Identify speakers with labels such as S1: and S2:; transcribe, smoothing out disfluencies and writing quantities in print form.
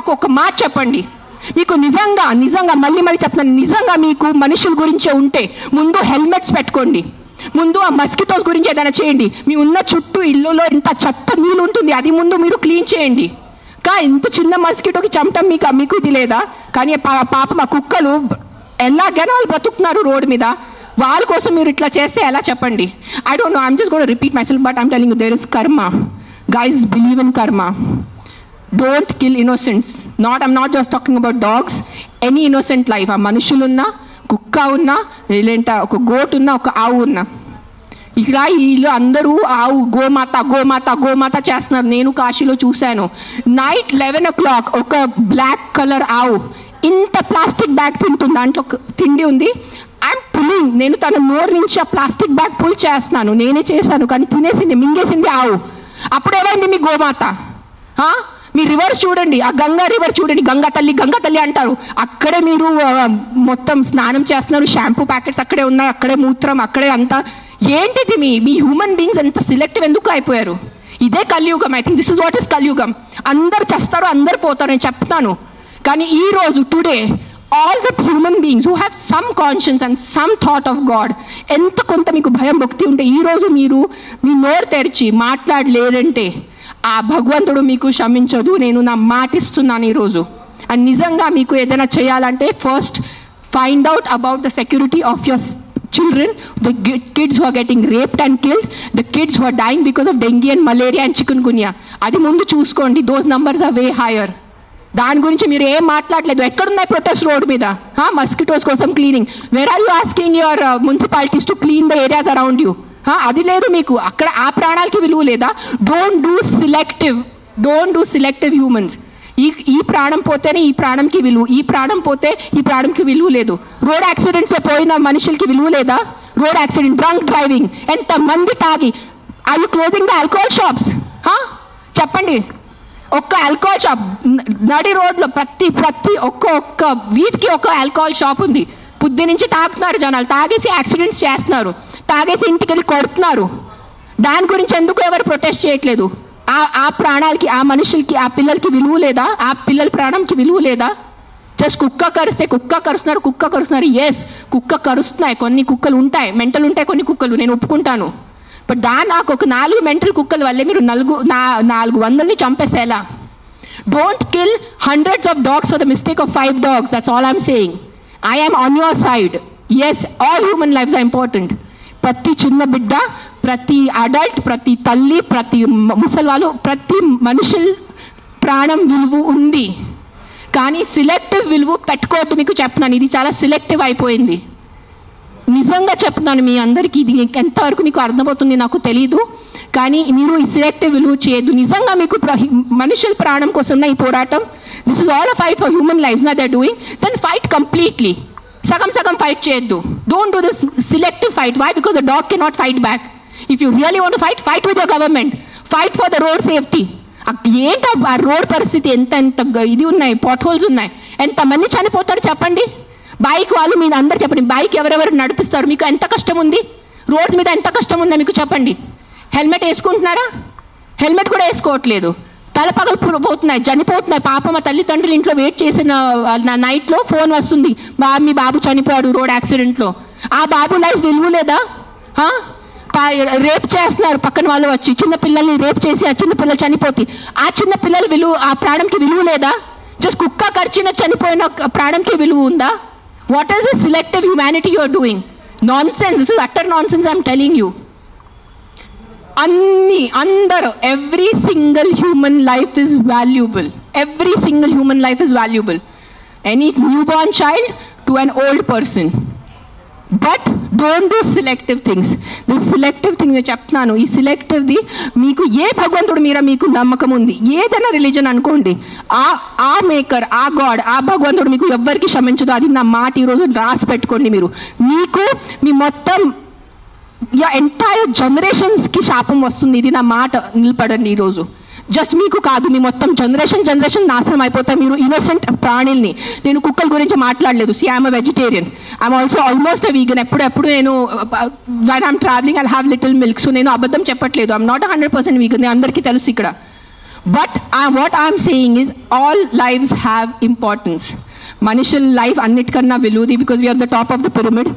S1: నాకు ఒక మాట చెప్పండి, మీకు నిజంగా మళ్ళీ చెప్తున్నాను, నిజంగా మీకు మనుషుల గురించే ఉంటే ముందు హెల్మెట్స్ పెట్టుకోండి, ముందు ఆ మస్కిటోస్ గురించి ఏదైనా చేయండి. మీ ఉన్న చుట్టూ ఇల్లులో ఇంత చెత్త నీళ్ళు ఉంటుంది, అది ముందు మీరు క్లీన్ చేయండి. ఇంత చిన్న మస్కిటోకి చంపటం మీకు ఇది లేదా? కానీ పాప మా కుక్కలు ఎలాగైనా వాళ్ళు బ్రతుకుతున్నారు రోడ్డు మీద, వాళ్ళ కోసం మీరు ఇట్లా చేస్తే ఎలా చెప్పండి? I don't know, I'm just gonna repeat myself, but I'm telling you there is karma. Guys, believe in karma. Don't kill innocents. I'm not just talking about dogs, any innocent life. ఆ మనుషులున్నా, కుక్క ఉన్నా, లేదంటే ఒక గోట్ ఉన్నా, ఒక ఆవు ఉన్నా, ఇక్కడ వీళ్ళు అందరూ ఆవు గోమాత చేస్తున్నారు. నేను కాశీలో చూశాను, నైట్ 11 o'clock ఒక బ్లాక్ కలర్ ఆవు ఇంత ప్లాస్టిక్ బ్యాగ్ తింటుంది, దాంట్లో తిండి ఉంది. ఐఎమ్ పుల్లింగ్, నేను తన నోరు నుంచి ఆ ప్లాస్టిక్ బ్యాగ్ పుల్ చేస్తున్నాను, నేనే చేశాను, కానీ తినేసింది, మింగేసింది ఆవు. అప్పుడు ఏమైంది మీ గోమాత? మీ రివర్స్ చూడండి, ఆ గంగా రివర్ చూడండి, గంగా తల్లి అంటారు, అక్కడే మీరు మొత్తం స్నానం చేస్తున్నారు, షాంపూ ప్యాకెట్స్ అక్కడే ఉన్నాయి, అక్కడే మూత్రం, అక్కడే అంతా. ఏంటిది మీ హ్యూమన్ బీయింగ్స్ ఎంత సిలెక్టివ్ ఎందుకు అయిపోయారు? ఇదే కలియుగం. I think this is what is కలియుగం. అందరు చేస్తారు, అందరు పోతారు, నేను చెప్తాను. కానీ ఈ రోజు today all the human beings who have some conscience and some thought of God, ఎంత కొంత మీకు భయం భక్తి ఉంటే ఈ రోజు మీరు మీ నోరు తెరిచి మాట్లాడలేదంటే ఆ భగవంతుడు మీకు క్షమించదు. నేను నా మాటిస్తున్నాను ఈరోజు. అండ్ నిజంగా మీకు ఏదైనా చేయాలంటే first find out about the security of your children, the kids who are getting raped and killed, the kids who are dying because of dengue and malaria and chikungunya. అది ముందు చూసుకోండి. those numbers are way higher. దాని గురించి మీరు ఏం మాట్లాడలేదు. ఎక్కడున్నాయి protest road మీద? మస్కిటోస్ కోసం cleaning. Where are you asking your municipalities to clean the areas around you? అది లేదు మీకు. అక్కడ ఆ ప్రాణాలకి విలువ లేదా? Don't do selective humans. ఈ ప్రాణం పోతేనే ఈ ప్రాణంకి విలువ, ఈ ప్రాణం పోతే ఈ ప్రాణంకి విలువ లేదు. రోడ్ యాక్సిడెంట్స్ లో పోయిన మనుషులకి విలువ లేదా? రోడ్ యాక్సిడెంట్, డ్రంక్ డ్రైవింగ్, ఎంత మంది తాగి. Are you closing the alcohol shops? చెప్పండి. ఒక్క ఆల్కహాల్ షాప్ నడి రోడ్లో ప్రతి ఒక్క వీధికి ఒక ఆల్కహాల్ షాప్ ఉంది. పొద్దు నుంచి తాగుతున్నారు జనాలు, తాగేసి యాక్సిడెంట్స్ చేస్తున్నారు, తాగేసి ఇంటికి వెళ్ళి కొడుతున్నారు. దాని గురించి ఎందుకు ఎవరు ప్రొటెస్ట్ చేయట్లేదు? ఆ ప్రాణాలకి, ఆ మనుషులకి, ఆ పిల్లలకి విలువ లేదా? ఆ పిల్లల ప్రాణంకి విలువ లేదా? జస్ట్ కుక్క కరుస్తున్నారు. ఎస్, కుక్క కరుస్తున్నాయి, కొన్ని కుక్కలు ఉంటాయి, మెంటల్ ఉంటాయి కొన్ని కుక్కలు, నేను ఒప్పుకుంటాను. బట్ నాకు ఒక 4 మెంటల్ కుక్కల వల్లే మీరు 400 చంపేసేలా? Don't kill hundreds of dogs for the mistake of 5 dogs. That's all I'm saying. I am on your side. Yes, all human lives are important. ప్రతి చిన్న బిడ్డ, ప్రతి అడల్ట్, ప్రతి తల్లి, ప్రతి ముసలివాళ్ళు, ప్రతి మనుషుల ప్రాణం విలువ ఉంది. కానీ సిలెక్టివ్ విలువ పెట్టుకోవద్దు. మీకు చెప్తున్నాను, ఇది చాలా సిలెక్టివ్ అయిపోయింది. నిజంగా చెప్తున్నాను మీ అందరికీ, ఇది ఎంతవరకు మీకు అర్థమవుతుంది నాకు తెలీదు, కానీ మీరు ఈ సిలెక్టివ్ విలువ చేయొద్దు. నిజంగా మీకు మనుషుల ప్రాణం కోసం ఈ పోరాటం, this is all a fight for human lives నా they are doing, then fight completely. సగం ఫైట్ చేయొద్దు. Don't do this selective fight. Why? Because the dog can not fight back. If you really want to fight with your government, fight for the road safety. ఏంటి ఆ road పరిస్థితి? ఎంత ఇది ఉన్నాయి, pot holes ఉన్నాయి, ఎంతమంది చనిపోతారు చెప్పండి. బైక్ వాళ్ళు మీరు అందరు చెప్పండి, బైక్ ఎవరెవరు నడిపిస్తారు? మీకు ఎంత కష్టం ఉంది? రోడ్స్ మీద ఎంత కష్టం ఉందో మీకు చెప్పండి. హెల్మెట్ వేసుకుంటున్నారా? హెల్మెట్ కూడా వేసుకోవట్లేదు. తల పగలు పోతున్నాయి, చనిపోతున్నాయి. పాప మా తల్లిదండ్రులు ఇంట్లో వెయిట్ చేసిన నైట్లో ఫోన్ వస్తుంది, మీ బాబు చనిపోయాడు రోడ్ యాక్సిడెంట్లో. ఆ బాబు లైఫ్ విలువ లేదా? రేప్ చేస్తున్నారు పక్కన వాళ్ళు వచ్చి, చిన్న పిల్లల్ని రేప్ చేసి ఆ చిన్న పిల్లలు చనిపోతే ఆ చిన్న పిల్లల విలువ, ఆ ప్రాణంకి విలువ లేదా? జస్ట్ కుక్క కరిచిన చనిపోయిన ప్రాణంకి విలువ ఉందా? What is the selective humanity you are doing? Nonsense. This is utter nonsense I'm telling you. అందరూ, every single human life is valuable. Every single human life is valuable. Any new born child to an old person. But don't do selective things. This selective thing చెప్తున్నాను, ఈ సెలెక్టివ్ది మీకు ఏ భగవంతుడు మీద మీకు నమ్మకం ఉంది, ఏదైనా రిలీజన్ అనుకోండి, ఆ మేకర్, ఆ గాడ్, ఆ భగవంతుడు మీకు ఎవ్వరికి క్షమించదు. అది నా మాట ఈరోజు రాసి పెట్టుకోండి. మీకు మీ మొత్తం ఎంటైర్ జనరేషన్స్కి శాపం వస్తుంది. ఇది నా మాట, నిలబడండి ఈరోజు. జస్ట్ మీకు కాదు, మీ మొత్తం జనరేషన్ నాశనం అయిపోతాయి. మీరు ఇన్నోసెంట్ ప్రాణుల్ని, నేను కుక్కల గురించి మాట్లాడలేదు. See I'm vegetarian, I'm also almost vegan. ఎప్పుడు నేను when I'm traveling I'll have little milk. So నేను అబద్ధం చెప్పట్లేదు. ఐఎమ్ నాట్ 100% వీగన్, అందరికీ తెలుసు ఇక్కడ. But what I'm saying is all lives have importance. మనుషుల లైఫ్ అన్నిటికన్నా విలువది, because we are the top of the pyramid.